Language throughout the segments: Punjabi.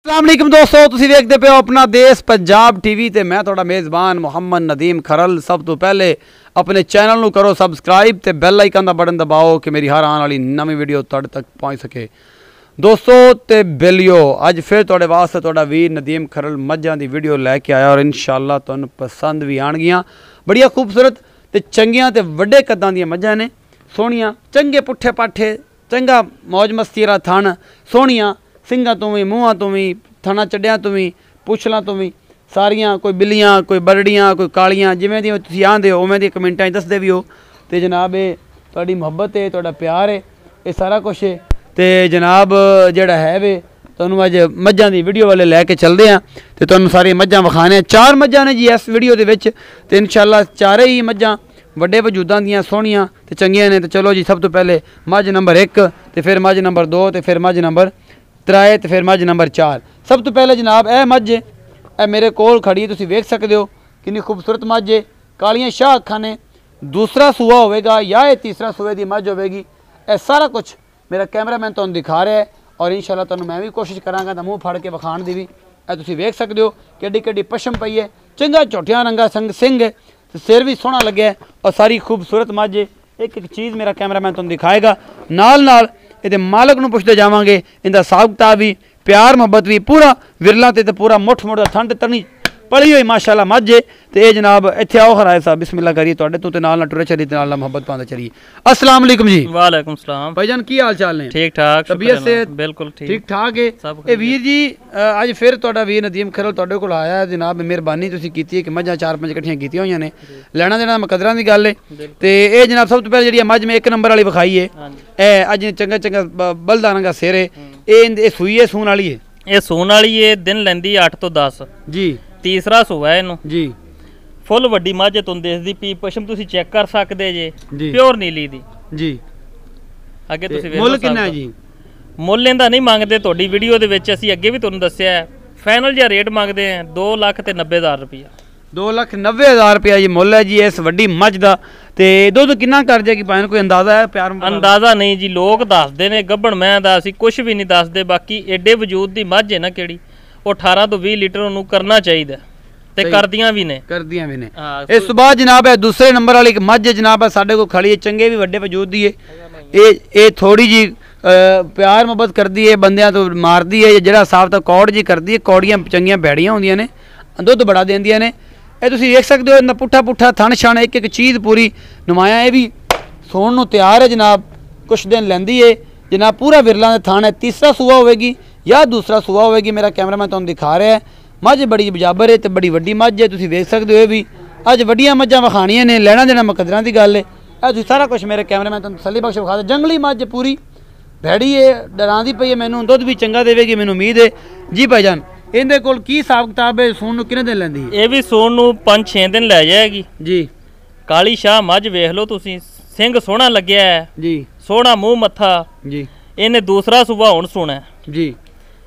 अस्सलाम वालेकुम दोस्तों, तुसीं वेखदे पे हो अपना देश पंजाब टीवी ते मैं तुहाडा मेज़बान मुहम्मद नदीम खरल। सब तो पहले अपने चैनल नूं करो सबसक्राइब ते बैल आइकन दा बटन दबाओ कि मेरी हर आने वाली नवीं वीडियो तुहाडे तक पहुँच सके। दोस्तों ते बेलियो अज फिर तुहाडे वास्ते तुहाडा वीर नदीम खरल मझां दी वीडियो लैके आया और इंशाअल्लाह तुहानूं पसंद भी आणगियां। बड़िया खूबसूरत ते चंगियां ते वड्डे कद्दां दियां मझां ने, सोहणियां, चंगे पुट्ठे पाठे, चंगा मौज मस्ती वाला थण, सोहणियां ਸਿੰਘਾਂ ਤੋਂ ਵੀ, ਮੂੰਹਾਂ ਤੋਂ ਵੀ, ਥਣਾ ਚੱਡਿਆਂ ਤੋਂ ਵੀ, ਪੁੱਛਲਾਂ ਤੋਂ ਵੀ, ਸਾਰੀਆਂ ਕੋਈ ਬਿੱਲੀਆਂ, ਕੋਈ ਬਰੜੀਆਂ, ਕੋਈ ਕਾਲੀਆਂ, ਜਿਵੇਂ ਦੀਆਂ ਤੁਸੀਂ ਆਂਦੇ ਹੋ ਉਵੇਂ ਦੀਆਂ ਕਮੈਂਟਾਂ 'ਚ ਦੱਸਦੇ ਵੀ ਹੋ। ਤੇ ਜਨਾਬ ਇਹ ਤੁਹਾਡੀ ਮੁਹੱਬਤ ਹੈ, ਤੁਹਾਡਾ ਪਿਆਰ ਹੈ, ਇਹ ਸਾਰਾ ਕੁਛ ਹੈ। ਤੇ ਜਨਾਬ ਜਿਹੜਾ ਹੈ ਵੇ ਤੁਹਾਨੂੰ ਅੱਜ ਮੱਝਾਂ ਦੀ ਵੀਡੀਓ ਵਾਲੇ ਲੈ ਕੇ ਚੱਲਦੇ ਹਾਂ ਤੇ ਤੁਹਾਨੂੰ ਸਾਰੀਆਂ ਮੱਝਾਂ ਵਿਖਾਣੇ। 4 ਮੱਝਾਂ ਨੇ ਜੀ ਇਸ ਵੀਡੀਓ ਦੇ ਵਿੱਚ ਤੇ ਇਨਸ਼ਾਅੱਲਾ ਚਾਰੇ ਹੀ ਮੱਝਾਂ ਵੱਡੇ ਵਜੂਦਾਂ ਦੀਆਂ ਸੋਹਣੀਆਂ ਤੇ ਚੰਗੀਆਂ ਨੇ। ਤੇ ਚਲੋ ਜੀ, ਸਭ ਤੋਂ ਪਹਿਲੇ ਮੱਝ ਨੰਬਰ 1 ਤੇ ਫਿਰ ਮੱਝ ਨੰਬਰ 2 ਤੇ ਫਿਰ ਮੱਝ ਨੰਬਰ 3 ਤੇ ਫਿਰ ਮੱਝ ਨੰਬਰ 4। ਸਭ ਤੋਂ ਪਹਿਲੇ ਜਨਾਬ ਇਹ ਮੱਝ ਇਹ ਮੇਰੇ ਕੋਲ ਖੜੀ ਹੈ, ਤੁਸੀਂ ਵੇਖ ਸਕਦੇ ਹੋ ਕਿੰਨੀ ਖੂਬਸੂਰਤ ਮੱਝ ਹੈ। ਕਾਲੀਆਂ ਸ਼ਾਹ ਅੱਖਾਂ ਨੇ, ਦੂਸਰਾ ਸੂਆ ਹੋਵੇਗਾ ਜਾਂ ਇਹ ਤੀਸਰਾ ਸੂਏ ਦੀ ਮੱਝ ਹੋਵੇਗੀ। ਇਹ ਸਾਰਾ ਕੁਝ ਮੇਰਾ ਕੈਮਰਾਮੈਨ ਤੁਹਾਨੂੰ ਦਿਖਾ ਰਿਹਾ ਹੈ ਔਰ ਇਨਸ਼ਾਅੱਲਾ ਤੁਹਾਨੂੰ ਮੈਂ ਵੀ ਕੋਸ਼ਿਸ਼ ਕਰਾਂਗਾ ਤਾਂ ਮੂੰਹ ਫੜ ਕੇ ਵਿਖਾਉਣ ਦੀ ਵੀ। ਇਹ ਤੁਸੀਂ ਵੇਖ ਸਕਦੇ ਹੋ ਕਿੱਡੀ ਕਿੱਡੀ ਪਸ਼ਮ ਪਈ ਹੈ, ਚੰਗਾ ਝੋਟਿਆਂ ਰੰਗਾ ਸਿੰਘ ਹੈ ਤੇ ਸਿਰ ਵੀ ਸੋਹਣਾ ਲੱਗਿਆ ਔਰ ਸਾਰੀ ਖੂਬਸੂਰਤ ਮੱਝ ਹੈ। ਇੱਕ ਇੱਕ ਚੀਜ਼ ਮੇਰਾ ਕੈਮਰਾਮੈਨ ਤੁਹਾਨੂੰ ਦਿਖਾਏਗਾ, ਨਾਲ ਇਹਦੇ ਮਾਲਕ ਨੂੰ ਪੁੱਛਦੇ ਜਾਵਾਂਗੇ। ਇਹਦਾ ਹਿਸਾਬ ਕਿਤਾਬ ਵੀ, ਪਿਆਰ ਮੁਹੱਬਤ ਵੀ ਪੂਰਾ ਵਿਰਲਾ ਤੇ ਪੂਰਾ ਮੁੱਠ ਦਾ ਠੰਡ ਤਣੀ ਪਲੀ ਹੋਈ ਮਾਸ਼ਾਅੱਲਾ ਮੱਝ ਹੈ। ਤੇ ਇਹ ਜਨਾਬ ਇੱਥੇ ਆਓ ਖਰਾਏ ਸਾਹਿਬ, ਬਿਸਮਿल्लाह करिए ਤੁਹਾਡੇ ਤੋਂ ਤੇ ਨਾਲ ਟੁਰੇ ਚਲੀ ਤੇ ਨਾਲ ਮੁਹੱਬਤ ਪਾਉਂਦਾ ਚਲੀਏ। अस्सलाम वालेकुम जी। वालेकुम सलाम भाईजान, की हाल चाल ने? ठीक ठाक, तबीयत से बिल्कुल ठीक ठाक है। ਇਹ ਵੀਰ ਜੀ ਅੱਜ ਫਿਰ ਤੁਹਾਡਾ ਵੀਰ ਨਦੀਮ ਖਰਲ ਤੁਹਾਡੇ ਕੋਲ ਆਇਆ ਜਨਾਬ। ਮਿਹਰਬਾਨੀ ਤੁਸੀਂ ਕੀਤੀ ਹੈ ਕਿ ਮੱਝਾਂ 4-5 ਇਕੱਠੀਆਂ ਕੀਤੀਆਂ ਹੋਈਆਂ ਨੇ, ਲੈਣਾ ਦੇਣਾ ਮੁਕੱਦਰਾਂ ਦੀ ਗੱਲ ਹੈ। ਤੇ ਇਹ ਜਨਾਬ ਸਭ ਤੋਂ ਪਹਿਲਾਂ ਜਿਹੜੀ ਮੱਝ ਮੈਂ 1 ਨੰਬਰ ਵਾਲੀ ਵਿਖਾਈ ਹੈ, ਇਹ ਅੱਜ ਚੰਗਾ ਬਲਦਾ ਰੰਗਾ ਸਿਰ ਹੈ। ਇਹ ਸੂਈ ਹੈ, ਸੂਣ ਵਾਲੀ ਹੈ? ਇਹ ਸੂਣ ਵਾਲੀ ਹੈ, ਦਿਨ ਲੈਂਦੀ 8 ਤੋਂ 10 ਜੀ। ਤੀਸਰਾ ਸੂਆ ਹੈ ਇਹਨੂੰ ਜੀ। ਫੁੱਲ ਵੱਡੀ ਮੱਝ ਤੁਹਾਨੂੰ ਦਿਸਦੀ ਪੀ, ਪਸ਼ਮ ਤੁਸੀਂ ਚੈੱਕ ਕਰ ਸਕਦੇ ਜੇ, ਪਿਓਰ ਨੀਲੀ ਦੀ ਜੀ। ਅੱਗੇ ਤੁਸੀਂ ਵੇਖੋ ਮੁੱਲ ਕਿੰਨਾ ਹੈ ਜੀ? ਮੁੱਲ ਇਹਦਾ ਨਹੀਂ ਮੰਗਦੇ, ਤੁਹਾਡੀ ਵੀਡੀਓ ਦੇ ਵਿੱਚ ਅਸੀਂ ਅੱਗੇ ਵੀ ਤੁਹਾਨੂੰ ਦੱਸਿਆ ਹੈ, ਫਾਈਨਲ ਜਿਹਾ ਰੇਟ ਮੰਗਦੇ ਆ 2,90,000 ਰੁਪਇਆ। 2,90,000 ਰੁਪਇਆ ਜੀ ਮੁੱਲ ਹੈ ਜੀ ਇਸ ਵੱਡੀ ਮੱਝ ਦਾ। ਤੇ ਦੁੱਧ ਕਿੰਨਾ ਕਰ ਜਾਏਗੀ ਭਾਵੇਂ ਕੋਈ ਅੰਦਾਜ਼ਾ ਹੈ? ਪਿਆਰ ਅੰਦਾਜ਼ਾ ਨਹੀਂ ਜੀ, ਲੋਕ ਦੱਸਦੇ ਨੇ ਗੱਭਣ ਮੈਂ ਦਾ, ਅਸੀਂ ਕੁਝ ਵੀ ਨਹੀਂ ਦੱਸਦੇ। ਬਾਕੀ ਐਡੇ ਵਜੂਦ ਦੀ ਮੱਝ ਹੈ ਨਾ ਕਿਹੜੀ, ਉਹ 18 ਤੋਂ 20 ਲੀਟਰ ਉਹਨੂੰ ਕਰਨਾ ਚਾਹੀਦਾ ਤੇ ਕਰਦੀਆਂ ਵੀ ਨੇ। ਇਸ ਤੋਂ ਬਾਅਦ ਜਨਾਬ ਹੈ ਦੂਸਰੇ ਨੰਬਰ ਵਾਲੀ ਇੱਕ ਮੱਝ ਜਨਾਬ ਸਾਡੇ ਕੋਲ ਖੜੀ ਹੈ, ਚੰਗੇ ਵੀ ਵੱਡੇ ਵਜੂਦ ਦੀ ਹੈ। ਇਹ ਥੋੜੀ ਜੀ ਪਿਆਰ ਮੁਹੱਬਤ ਕਰਦੀ ਹੈ, ਬੰਦਿਆਂ ਤੋਂ ਮਾਰਦੀ ਹੈ, ਜਿਹੜਾ ਸਾਫ ਤਾਂ ਕੌੜ ਜੀ ਕਰਦੀ ਹੈ। ਕੌੜੀਆਂ ਚੰਗੀਆਂ ਭੈੜੀਆਂ ਹੁੰਦੀਆਂ ਨੇ, ਦੁੱਧ ਬੜਾ ਦਿੰਦੀਆਂ ਨੇ। ਇਹ ਤੁਸੀਂ ਵੇਖ ਸਕਦੇ ਹੋ, ਇਹਨਾਂ ਪੁੱਠਾ ਥਣ ਛਣ ਇੱਕ ਇੱਕ ਚੀਜ਼ ਪੂਰੀ ਨੁਮਾਇਆ। ਇਹ ਵੀ ਸੌਣ ਨੂੰ ਤਿਆਰ ਹੈ ਜਨਾਬ, ਕੁਛ ਦਿਨ ਲੈਂਦੀ ਹੈ ਜਨਾਬ। ਪੂਰਾ ਵਿਰਲਾ ਦਾ ਥਣ ਹੈ, ਤੀਸਰਾ ਸੂਆ ਹੋਵੇਗੀ ਜਾਂ ਦੂਸਰਾ ਸੂਆ ਹੋਵੇਗੀ, ਮੇਰਾ ਕੈਮਰਾਮੈਨ ਤੁਹਾਨੂੰ ਦਿਖਾ ਰਿਹਾ ਹੈ। ਮੱਝ ਬੜੀ ਬਜਾਬਰ ਹੈ ਤੇ ਬੜੀ ਵੱਡੀ ਮੱਝ ਹੈ, ਤੁਸੀਂ ਵੇਖ ਸਕਦੇ ਹੋ। ਇਹ ਵੀ ਅੱਜ ਵੱਡੀਆਂ ਮੱਝਾਂ ਵਿਖਾਣੀਆਂ ਨੇ, ਲੈਣਾ ਦੇਣਾ ਮੁਕੱਦਰਾਂ ਦੀ ਗੱਲ ਹੈ। ਇਹ ਤੁਸੀਂ ਸਾਰਾ ਕੁਛ ਮੇਰੇ ਕੈਮਰਾਮੈਨ ਤੁਹਾਨੂੰ ਤਸੱਲੀ ਬਖਸ਼ ਵਿਖਾ ਦੇ। ਜੰਗਲੀ ਮੱਝ ਪੂਰੀ ਭੈੜੀ ਹੈ, ਡਰਾਉਂਦੀ ਪਈ ਹੈ ਮੈਨੂੰ, ਦੁੱਧ ਵੀ ਚੰਗਾ ਦੇਵੇਗੀ ਮੈਨੂੰ ਉਮੀਦ ਹੈ ਜੀ। ਭਾਈਜਾਨ ਇਹਦੇ ਕੋਲ ਕੀ ਹਿਸਾਬ ਕਿਤਾਬ ਹੈ? ਸੂਣ ਨੂੰ ਕਿੰਨੇ ਦਿਨ ਲੈਂਦੀ ਹੈ? ਇਹ ਵੀ ਸੂਣ ਨੂੰ 5-6 ਦਿਨ ਲੈ ਜਾਏਗੀ ਜੀ। ਕਾਲੀ ਸ਼ਾਹ ਮੱਝ ਵੇਖ ਲਓ ਤੁਸੀਂ, ਸਿੰਘ ਸੋਹਣਾ ਲੱਗਿਆ ਹੈ ਜੀ, ਸੋਹਣਾ ਮੂੰਹ ਮੱਥਾ ਜੀ। ਇਹਨੇ ਦੂਸਰਾ ਸੂਬਾ ਹੁਣ ਸੋਣਾ ਜੀ।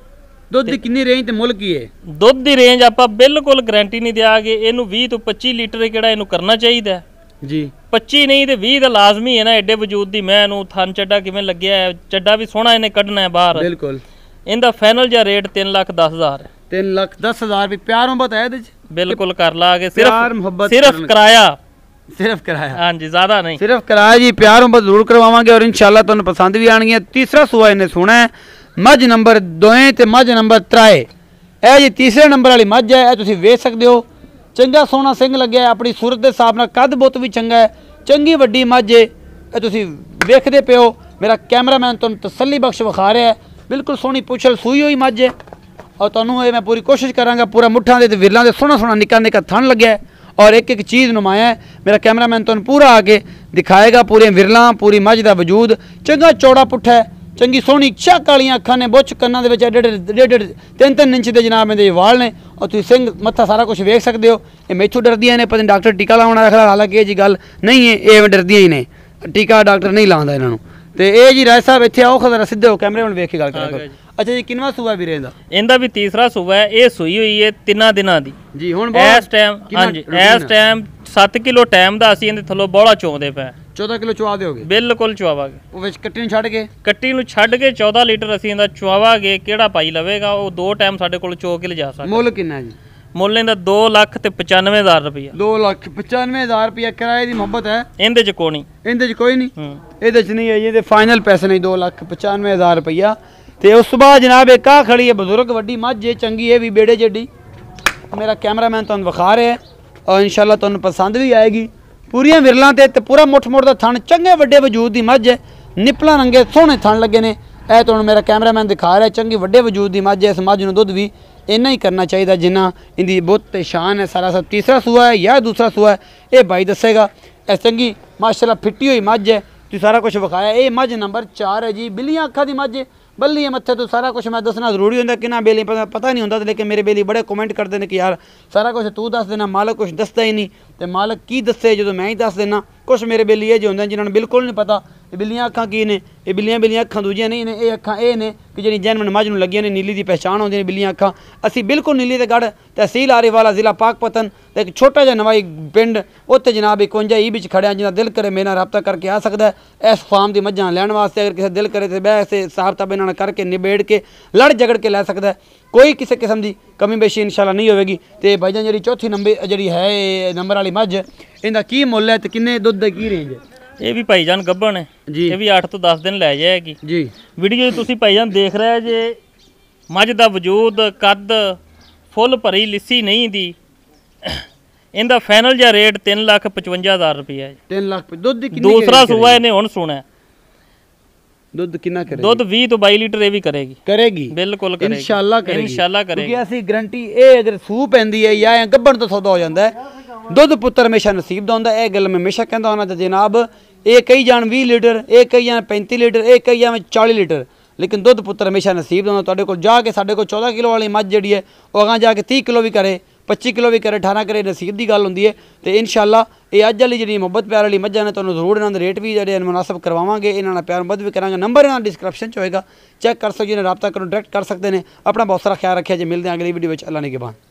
ਦੁੱਧ ਦੀ ਕਿੰਨੀ ਰੇਂਜ ਤੇ ਮੁੱਲ ਕੀ ਹੈ? ਦੁੱਧ ਦੀ ਰੇਂਜ ਆਪਾਂ ਬਿਲਕੁਲ ਗਾਰੰਟੀ ਨਹੀਂ ਦਿਆਂਗੇ। ਇਹਨੂੰ 20 ਤੋਂ 25 ਲੀਟਰ ਕਿਹੜਾ ਇਹਨੂੰ ਕਰਨਾ ਚਾਹੀਦਾ ਜੀ। 25 ਨਹੀਂ ਤੇ 20 ਦਾ ਲਾਜ਼ਮੀ ਹੈ ਨਾ, ਐਡੇ ਵਜੂਦ ਦੀ ਮੈਂ ਨੂੰ ਥਣ ਚੱਡਾ ਕਿਵੇਂ ਲੱਗਿਆ ਹੈ, ਚੱਡਾ ਵੀ ਸੋਹਣਾ ਇਹਨੇ ਕੱਢਣਾ ਹੈ ਬਾਹਰ। ਬਿਲਕੁਲ ਇਹਦਾ ਫਾਈਨਲ ਜਿਹਾ ਰੇਟ 3,10,000 ਹੈ। 3,10,000 ਵੀ ਪਿਆਰ ਮੁਹੱਬਤ ਹੈ ਇਹਦੇ ਚ? ਬਿਲਕੁਲ ਕਰ ਲਾਗੇ, ਸਿਰਫ ਕਿਰਾਇਆ ਹਾਂਜੀ, ਜ਼ਿਆਦਾ ਨਹੀਂ, ਸਿਰਫ ਕਿਰਾਇਆ ਜੀ। ਪਿਆਰ ਮੁਹੱਬਤ ਜ਼ਰੂਰ ਕਰਵਾਵਾਂਗੇ ਔਰ ਇਨਸ਼ਾਅੱਲਾ ਤੁਹਾਨੂੰ ਪਸੰਦ ਵੀ ਆਣਗੀਆਂ। ਤੀਸਰਾ ਸੂਆ ਇਹਨੇ ਸੋਹਣਾ ਹੈ, ਮੱਝ ਨੰਬਰ 2 ਤੇ ਮੱਝ ਨੰਬਰ 3। ਇਹ ਜੀ ਤੀਸਰੇ ਨੰਬਰ ਵਾਲੀ ਮੱਝ ਹੈ। ਇਹ ਤੁਸੀਂ ਵੇਖ ਸਕਦੇ ਹੋ, ਚੰਗਾ ਸੋਹਣਾ ਸਿੰਘ ਲੱਗਿਆ, ਆਪਣੀ ਸੂਰਤ ਦੇ ਹਿਸਾਬ ਨਾਲ ਕੱਦ ਬੁੱਤ ਵੀ ਚੰਗਾ ਹੈ, ਚੰਗੀ ਵੱਡੀ ਮੱਝ ਹੈ। ਇਹ ਤੁਸੀਂ ਵੇਖਦੇ ਪਿਓ, ਮੇਰਾ ਕੈਮਰਾਮੈਨ ਤੁਹਾਨੂੰ ਤਸੱਲੀ ਬਖਸ਼ ਵਿਖਾ ਰਿਹਾ ਹੈ। ਬਿਲਕੁਲ ਸੋਹਣੀ ਪੁੱਛਲ ਸੂਈ ਹੋਈ ਮੱਝ ਹੈ ਔਰ ਤੁਹਾਨੂੰ ਇਹ ਮੈਂ ਪੂਰੀ ਕੋਸ਼ਿਸ਼ ਕਰਾਂਗਾ, ਪੂਰਾ ਮੁੱਠਾਂ ਦੇ ਤੇ ਵਿਰਲਾਂ ਦੇ ਸੋਹਣਾ ਨਿੱਕਾ ਥਣ ਲੱਗਿਆ ਹੈ ਔਰ ਇੱਕ ਇੱਕ ਚੀਜ਼ ਨੁਮਾਇਆ ਹੈ। ਮੇਰਾ ਕੈਮਰਾਮੈਨ ਤੁਹਾਨੂੰ ਪੂਰਾ ਆ ਕੇ ਦਿਖਾਏਗਾ, ਪੂਰੀਆਂ ਵਿਰਲਾਂ, ਪੂਰੀ ਮੱਝ ਦਾ ਵਜੂਦ, ਚੰਗਾ ਚੌੜਾ ਪੁੱਠਾ ਹੈ, ਚੰਗੀ ਸੋਹਣੀ ਸ਼ਾਹ ਕਾਲੀਆਂ ਅੱਖਾਂ ਨੇ, ਬੁੱਚ ਕੰਨਾਂ ਦੇ ਵਿੱਚ 1.5-3 ਇੰਚ ਦੇ ਜਨਾਬ ਇਹਦੇ ਵਾਲ ਨੇ ਔਰ ਤੁਸੀਂ ਸਿੰਘ ਮੱਥਾ ਸਾਰਾ ਕੁਝ ਵੇਖ ਸਕਦੇ ਹੋ। ਇਹ ਮੈਥੋਂ ਡਰਦੀਆਂ ਨੇ, ਪਤਾ ਡਾਕਟਰ ਟੀਕਾ ਲਾਉਣਾ ਰੱਖਦਾ, ਹਾਲਾਂਕਿ ਇਹ ਜੀ ਗੱਲ ਨਹੀਂ ਹੈ, ਇਹ ਡਰਦੀਆਂ ਹੀ ਨੇ, ਟੀਕਾ ਡਾਕਟਰ ਨਹੀਂ ਲਾਉਂਦਾ ਇਹਨਾਂ ਨੂੰ। ਤੇ ਇਹ ਜੀ ਰਾਏ ਸਾਹਿਬ ਇੱਥੇ ਆਓ ਖਜ਼ਰਾ ਸਿੱਧੇ ਹੋ, ਕੈਮਰੇ ਵੱਲ ਵੇਖ ਕੇ ਗੱਲ ਕਰਿਆ ਕਰੋ। ਅੱਛਾ ਜੀ, ਕਿੰਨਵਾਂ ਸੂਆ ਵੀਰੇ ਇਹਦਾ? ਇਹਦਾ ਵੀ ਤੀਸਰਾ ਸੂਆ ਹੈ। ਇਹ ਸੂਈ ਹੋਈ ਹੈ 3 ਦਿਨਾਂ ਦੀ ਜੀ। ਹੁਣ ਇਸ ਟਾਈਮ ਹਾਂਜੀ, ਇਸ ਟਾਈਮ 7 ਕਿਲੋ ਟਾਈਮ ਦਾ ਅਸੀਂ ਇਹਦੇ ਥੱਲੋਂ ਬੋਲਾ ਚੋਂਦੇ ਪਏ। 14 ਕਿਲੋ ਚਵਾ ਦਿਓਗੇ? ਬਿਲਕੁਲ ਚਵਾਵਾਂਗੇ। ਉਹ ਵਿੱਚ ਕੱਟੀ ਨੂੰ ਛੱਡ ਕੇ? ਕੱਟੀ ਨੂੰ ਛੱਡ ਕੇ 14 ਲੀਟਰ ਅਸੀਂ ਇਹਦਾ ਚਵਾਵਾਂਗੇ। ਕਿਹੜਾ ਭਾਈ ਲਵੇਗਾ ਉਹ 2 ਟਾਈਮ ਸਾਡੇ ਕੋਲ ਚੋ ਕੇ ਲਿਜਾ ਸਕਦਾ। ਮੁੱਲ ਕਿੰਨਾ ਜੀ? ਮੁੱਲ ਇਹਦਾ 2,95,000 ਰੁਪਇਆ। 2,95,000 ਰੁਪਇਆ ਕਿਰਾਏ ਦੀ ਮੁਹੱਬਤ ਹੈ ਇਹਦੇ ਚ ਕੋਈ ਨਹੀਂ, ਇਹਦੇ ਚ ਕੋਈ ਨਹੀਂ, ਇਹਦੇ ਚ ਨਹੀਂ ਹੈ ਜੀ। ਇਹਦੇ ਫਾਈਨਲ ਪੈਸੇ ਨਹੀਂ 2,95,000 ਰੁਪਇਆ। ਤੇ ਉਸ ਤੋਂ ਬਾਅਦ ਜਨਾਬ ਇੱਕ ਆ ਖੜੀ ਹੈ ਬਜ਼ੁਰਗ ਵੱਡੀ ਮੱਝ ਹੈ, ਚੰਗੀ ਹੈ ਵੀ ਬੇੜੇ ਜੱਡੀ। ਮੇਰਾ ਕੈਮਰਾਮੈਨ ਤੁਹਾਨੂੰ ਵਿਖਾ ਰਿਹਾ ਔਰ ਇਨਸ਼ਾਅੱਲਾ ਤੁਹਾਨੂੰ ਪਸੰਦ ਵੀ ਆਏਗੀ। ਪੂਰੀਆਂ ਵਿਰਲਾਂ ਤੇ ਪੂਰਾ ਮੁੱਠ ਦਾ ਥਣ, ਚੰਗੇ ਵੱਡੇ ਵਜੂਦ ਦੀ ਮੱਝ ਹੈ। ਨਿਪਲਾਂ ਰੰਗੇ ਸੋਹਣੇ ਥਣ ਲੱਗੇ ਨੇ। ਇਹ ਤੁਹਾਨੂੰ ਮੇਰਾ ਕੈਮਰਾਮੈਨ ਦਿਖਾ ਰਿਹਾ, ਚੰਗੀ ਵੱਡੇ ਵਜੂਦ ਦੀ ਮੱਝ ਹੈ। ਇਸ ਮੱਝ ਨੂੰ ਦੁੱਧ ਵੀ ਇੰਨਾ ਹੀ ਕਰਨਾ ਚਾਹੀਦਾ ਜਿੰਨਾ ਇਹਦੀ ਬੁੱਤ ਤੇ ਸ਼ਾਨ ਹੈ। ਸਾਰਾ ਸਭ ਤੀਸਰਾ ਸੂਆ ਹੈ ਜਾਂ ਦੂਸਰਾ ਸੂਆ ਹੈ ਇਹ ਭਾਈ ਦੱਸੇਗਾ। ਇਹ ਚੰਗੀ ਮਾਸ਼ਾਅੱਲਾ ਫਿੱਟੀ ਹੋਈ ਮੱਝ ਹੈ। ਤੁਸੀਂ ਸਾਰਾ ਕੁਝ ਵਿਖਾਇਆ। ਇਹ ਮੱਝ ਨੰਬਰ 4 ਹੈ ਜੀ। ਬਿੱਲੀਆਂ ਅੱਖਾਂ ਦੀ ਮੱਝ ਬੱਲੀ ਹੈ ਮੱਥੇ ਤੋਂ। ਸਾਰਾ ਕੁਝ ਮੈਂ ਦੱਸਣਾ ਜ਼ਰੂਰੀ ਹੁੰਦਾ ਕਿ ਨਾ ਬੇਲੀ ਪਤਾ ਨਹੀਂ ਹੁੰਦਾ, ਲੇਕਿਨ ਮੇਰੇ ਬੇਲੀ ਬੜੇ ਕਮੈਂਟ ਕਰਦੇ ਨੇ ਕਿ ਯਾਰ ਸਾਰਾ ਕੁਝ ਤੂੰ ਦੱਸ ਦੇਣਾ, ਮਾਲਕ ਕੁਝ ਦੱਸਦਾ ਹੀ ਨਹੀਂ। ਤੇ ਮਾਲਕ ਕੀ ਦੱਸੇ ਜਦੋਂ ਮੈਂ ਹੀ ਦੱਸ ਦੇਣਾ। ਕੁਛ ਮੇਰੇ ਬੇਲੀ ਇਹ ਜਿਹੇ ਹੁੰਦੇ ਜਿਨ੍ਹਾਂ ਨੂੰ ਬਿਲਕੁਲ ਨਹੀਂ ਪਤਾ ਇਹ ਬਿੱਲੀਆਂ ਅੱਖਾਂ ਕੀ ਨੇ। ਇਹ ਬਿੱਲੀਆਂ ਅੱਖਾਂ ਦੂਜੀਆਂ ਨਹੀਂ ਨੇ। ਇਹ ਅੱਖਾਂ ਇਹ ਨੇ ਕਿ ਜਿਹੜੀ ਜੈਨੂਇਨ ਮੱਝ ਨੂੰ ਲੱਗੀਆਂ ਨੇ। ਨੀਲੀ ਦੀ ਪਹਿਚਾਣ ਹੁੰਦੀ ਨੇ ਬਿੱਲੀਆਂ ਅੱਖਾਂ। ਅਸੀਂ ਬਿਲਕੁਲ ਨੀਲੀ ਦੇ ਗੜ੍ਹ ਤਹਿਸੀਲ ਆਰੀਵਾਲਾ ਜ਼ਿਲ੍ਹਾ ਪਾਕਪਤਨ ਤੇ ਇੱਕ ਛੋਟਾ ਜਿਹਾ ਨਵਾਈ ਪਿੰਡ ਉੱਥੇ ਜਨਾਬ 51 ਵਿੱਚ ਖੜਿਆ। ਜਿਹਨਾਂ ਦਿਲ ਕਰੇ ਮੇਰੇ ਨਾਲ ਰਾਬਤਾ ਕਰਕੇ ਆ ਸਕਦਾ ਹੈ ਇਸ ਫਾਰਮ ਦੀ ਮੱਝਾਂ ਲੈਣ ਵਾਸਤੇ। ਅਗਰ ਕਿਸੇ ਦਿਲ ਕਰੇ ਤੇ ਬਹਿ ਸੇ ਹਿਸਾਬ ਕਿਤਾਬ ਇਹਨਾਂ ਨਾਲ ਕਰਕੇ ਨਿਬੇੜ ਕੇ ਲੜ ਝਗੜ ਕੇ ਲੈ ਸਕਦਾ ਹੈ। ਕੋਈ ਕਿਸੇ ਕਿਸਮ ਦੀ ਕਮੀ ਬੇਸ਼ੀ ਇਨਸ਼ਾਅੱਲਾ ਨਹੀਂ ਹੋਵੇਗੀ। ਤੇ ਭਾਈਜਾਨ ਜਿਹੜੀ ਚੌਥੀ ਜਿਹੜੀ ਹੈ ਇਹ ਨੰਬਰ ਵਾਲੀ ਮੱਝ ਇਹਦਾ ਕੀ ਮੁੱਲ ਹੈ ਤੇ ਕਿੰਨੇ ਦੁੱਧ ਦਾ ਕੀ ਰੇਂਜ ਹੈ? ਇਹ ਵੀ ਭਾਈਜਾਨ ਗੱਭਣ ਹੈ ਜੀ। ਇਹ ਵੀ 8 ਤੋਂ 10 ਦਿਨ ਲੈ ਜਾਏਗੀ ਜੀ। ਵੀਡੀਓ ਤੁਸੀਂ ਭਾਈਜਾਨ ਦੇਖ ਰਹੇ ਜੇ ਮੱਝ ਦਾ ਵਜੂਦ, ਕੱਦ, ਫੁੱਲ ਭਰੀ ਲਿੱਸੀ ਨਹੀਂ ਦੀ। ਇਹਦਾ ਫਾਈਨਲ ਜਿਹਾ ਰੇਟ 3,55,000 ਰੁਪਇਆ ਹੈ। 3 ਲੱਖ ਦੁੱਧ ਦੀ ਕਿੰਨੀ? ਦੂਸਰਾ ਸੂਆ ਇਹਨੇ ਹੁਣ ਸੁਣਾ। ਦੁੱਧ ਕਿੰਨਾ ਕਰੇਗੀ? ਦੁੱਧ 20 ਤੋਂ 22 ਲੀਟਰ ਇਹ ਵੀ ਕਰੇਗੀ। ਬਿਲਕੁਲ ਕਰੇਗੀ ਇਨਸ਼ਾਅੱਲਾ ਕਰੇਗੀ। ਕਿਉਂਕਿ ਅਸੀਂ ਗਰੰਟੀ ਇਹ ਅਗਰ ਸੂ ਪੈਂਦੀ ਹੈ ਜਾਂ ਗੱਭਣ ਤੋਂ ਸੌਦਾ ਹੋ ਜਾਂਦਾ ਹੈ ਦੁੱਧ ਪੁੱਤਰ ਹਮੇਸ਼ਾ ਨਸੀਬ ਦਾ ਹੁੰਦਾ। ਇਹ ਗੱਲ ਮੈਂ ਹਮੇਸ਼ਾ ਕਹਿੰਦਾ ਹੁੰਦਾ ਜਨਾਬ। ਇਹ ਕਈ ਜਾਣ 20 ਲੀਟਰ, ਇਹ ਕਈ ਜਾਣ 35 ਲੀਟਰ, ਇਹ ਕਈ ਜਾਣ 40 ਲੀਟਰ, ਲੇਕਿਨ ਦੁੱਧ ਪੁੱਤਰ ਹਮੇਸ਼ਾ ਨਸੀਬ ਦਾ ਹੁੰਦਾ। ਤੁਹਾਡੇ ਕੋਲ ਜਾ ਕੇ ਸਾਡੇ ਕੋਲ 14 ਕਿਲੋ ਵਾਲੀ ਮੱਝ ਜਿਹੜੀ ਹੈ ਉਹ ਅਗਾਂ ਜਾ ਕੇ 30 ਕਿਲੋ ਵੀ ਕਰੇ, 25 ਕਿਲੋ ਵੀ ਕਰੇ, 18 ਕਰੇ, ਨਸੀਬ ਦੀ ਗੱਲ ਹੁੰਦੀ ਹੈ। ਤੇ ਇਨਸ਼ਾਅੱਲਾ ਇਹ ਅੱਜ ਵਾਲੀ ਜਿਹੜੀ ਮੁਹੱਬਤ ਪਿਆਰ ਵਾਲੀ ਮੱਝਾਂ ਨੇ ਤੁਹਾਨੂੰ ਜ਼ਰੂਰ ਇਹਨਾਂ ਦੇ ਰੇਟ ਵੀ ਜਿਹੜੇ ਮੁਨਾਸਬ ਕਰਵਾਵਾਂਗੇ। ਇਹਨਾਂ ਨਾਲ ਪਿਆਰ ਮੁਹੱਬਤ ਵੀ ਕਰਾਂਗੇ। ਨੰਬਰ ਇਹਨਾਂ ਡਿਸਕ੍ਰਿਪਸ਼ਨ 'ਚ ਹੋਏਗਾ, ਚੈੱਕ ਕਰ ਸਕਦੇ ਨੇ, ਰਾਬਤਾ ਕਰੋ, ਡਾਇਰੈਕਟ ਕਰ ਸਕਦੇ ਨੇ। ਆਪਣਾ ਬਹੁਤ ਸਾਰਾ ਖਿਆਲ ਰੱਖਿਆ ਜੇ। ਮਿਲਦੇ ਹਾਂ ਅਗਲੀ ਵੀਡੀਓ ਵਿੱਚ। ਅੱਲਾ ਨਿਗਹਿਬਾਨ।